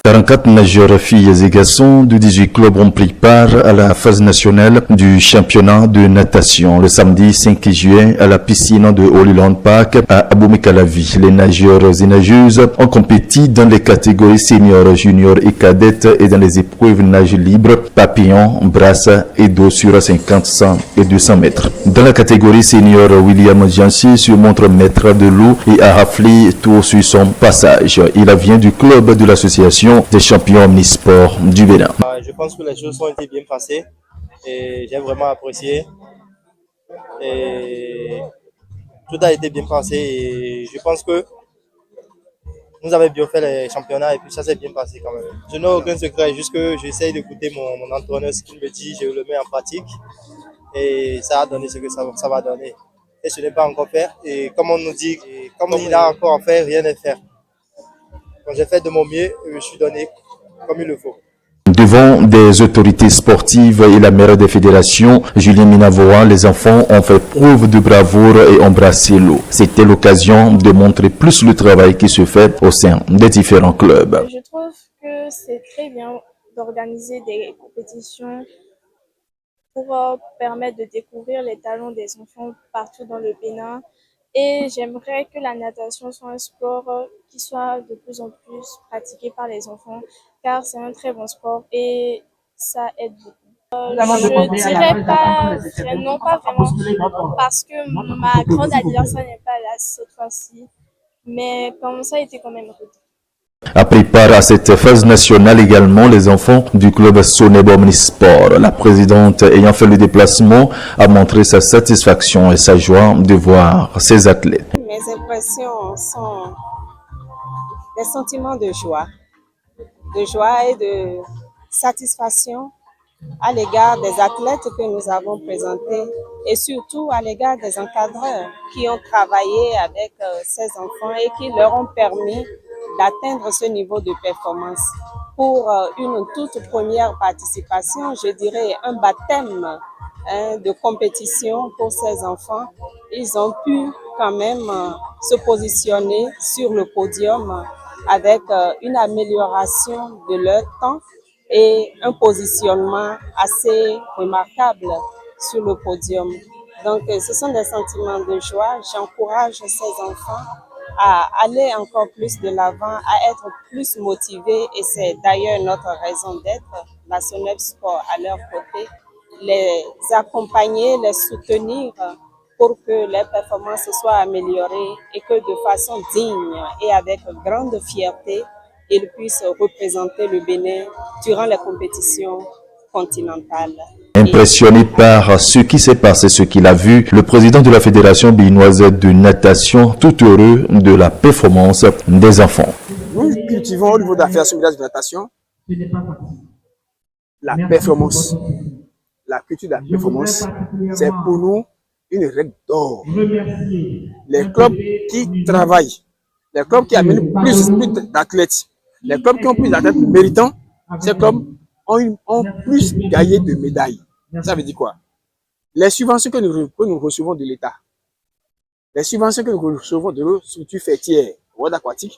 44 nageurs filles et garçons de 18 clubs ont pris part à la phase nationale du championnat de natation le samedi 5 juillet à la piscine de Holyland Park à Abomey-Calavi. Les nageurs et nageuses ont compéti dans les catégories seniors, juniors et cadettes et dans les épreuves nage libre, papillon, brasse et dos sur 50, 100 et 200 mètres. Dans la catégorie senior, William Jansi se montre maître de l'eau et a raflé tout sur son passage. Il vient du club de l'association des champions omnisports du Bénin. Je pense que les choses ont été bien passées et j'ai vraiment apprécié. Et tout a été bien passé et je pense que nous avons bien fait les championnats et puis ça s'est bien passé quand même. Je n'ai aucun secret, juste que j'essaye d'écouter mon entraîneur, ce qu'il me dit, je le mets en pratique et ça a donné ce que ça va donner. Et ce n'est pas encore fait et comme on nous dit, comme il a encore à faire, rien n'est fait. Quand j'ai fait de mon mieux, je suis donné comme il le faut. Devant des autorités sportives et la maire des fédérations, Julien Minavoa, les enfants ont fait preuve de bravoure et embrassé l'eau. C'était l'occasion de montrer plus le travail qui se fait au sein des différents clubs. Je trouve que c'est très bien d'organiser des compétitions pour permettre de découvrir les talents des enfants partout dans le Bénin. Et j'aimerais que la natation soit un sport qui soit de plus en plus pratiqué par les enfants, car c'est un très bon sport et ça aide beaucoup. Je dirais pas, non pas vraiment, parce que ma grande adversaire n'est pas là cette fois-ci, mais comme ça a été quand même rude. A pris part à cette phase nationale également les enfants du club Soneb Omnisport. La présidente ayant fait le déplacement a montré sa satisfaction et sa joie de voir ses athlètes. Mes impressions sont des sentiments de joie et de satisfaction à l'égard des athlètes que nous avons présentés et surtout à l'égard des encadreurs qui ont travaillé avec ces enfants et qui leur ont permis d'atteindre ce niveau de performance. Pour une toute première participation, je dirais un baptême de compétition pour ces enfants, ils ont pu quand même se positionner sur le podium avec une amélioration de leur temps et un positionnement assez remarquable sur le podium. Donc ce sont des sentiments de joie. J'encourage ces enfants à aller encore plus de l'avant, à être plus motivés et c'est d'ailleurs notre raison d'être, la Soneb Sport à leur côté, les accompagner, les soutenir pour que les performances soient améliorées et que de façon digne et avec grande fierté, ils puissent représenter le Bénin durant les compétitions continentales. Impressionné par ce qui s'est passé, ce qu'il a vu, le président de la Fédération béninoise de natation, tout heureux de la performance des enfants. Nous cultivons au niveau de la Fédération béninoise de natation la performance. La culture de la performance, c'est pour nous une règle d'or. Les clubs qui travaillent, les clubs qui amènent plus d'athlètes, les clubs qui ont plus d'athlètes méritants, ces clubs ont plus gagné de médailles. Ça veut dire quoi? Les subventions que nous recevons de l'État, les subventions que nous recevons de nos structures fêtières, World Aquatique,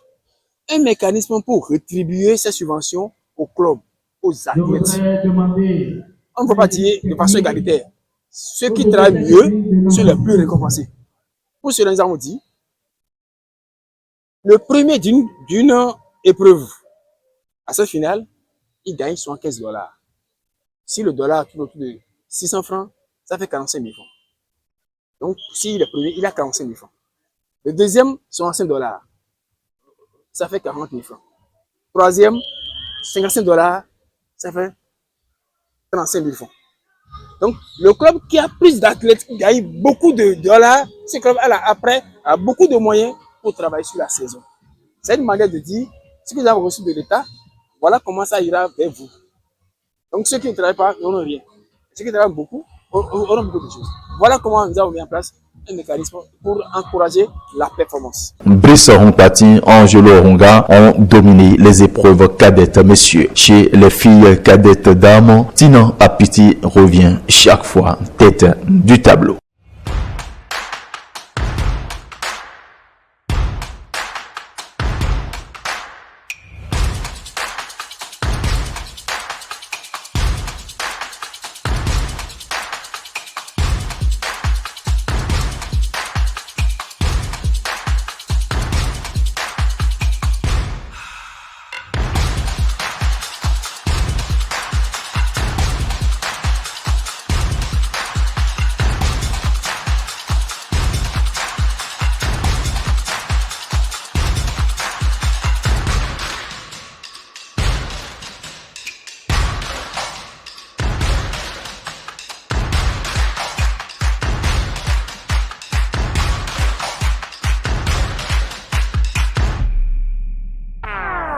un mécanisme pour rétribuer ces subventions aux clubs, aux athlètes. On ne peut pas dire de façon égalitaire. Ceux qui travaillent mieux sont les plus récompensés. Pour cela, nous avons dit, le premier d'une épreuve, à cette finale, il gagne $75. Si le dollar tourne autour de 600 francs, ça fait 45 000 francs. Donc, s'il est premier, il a 45 000 francs. Le deuxième, $65. Ça fait 40 000 francs. Troisième, $55, ça fait 35 000 francs. Donc, le club qui a plus d'athlètes, qui gagne beaucoup de dollars, ce club, après, a beaucoup de moyens pour travailler sur la saison. C'est une manière de dire, ce que vous avez reçu de l'État, voilà comment ça ira vers vous. Donc ceux qui ne travaillent pas n'auront rien. Ceux qui travaillent beaucoup auront beaucoup de choses. Voilà comment nous avons mis en place un mécanisme pour encourager la performance. Brice Rompati, Angelo Runga ont dominé les épreuves cadettes messieurs. Chez les filles cadettes dames, Tina Apiti revient chaque fois tête du tableau.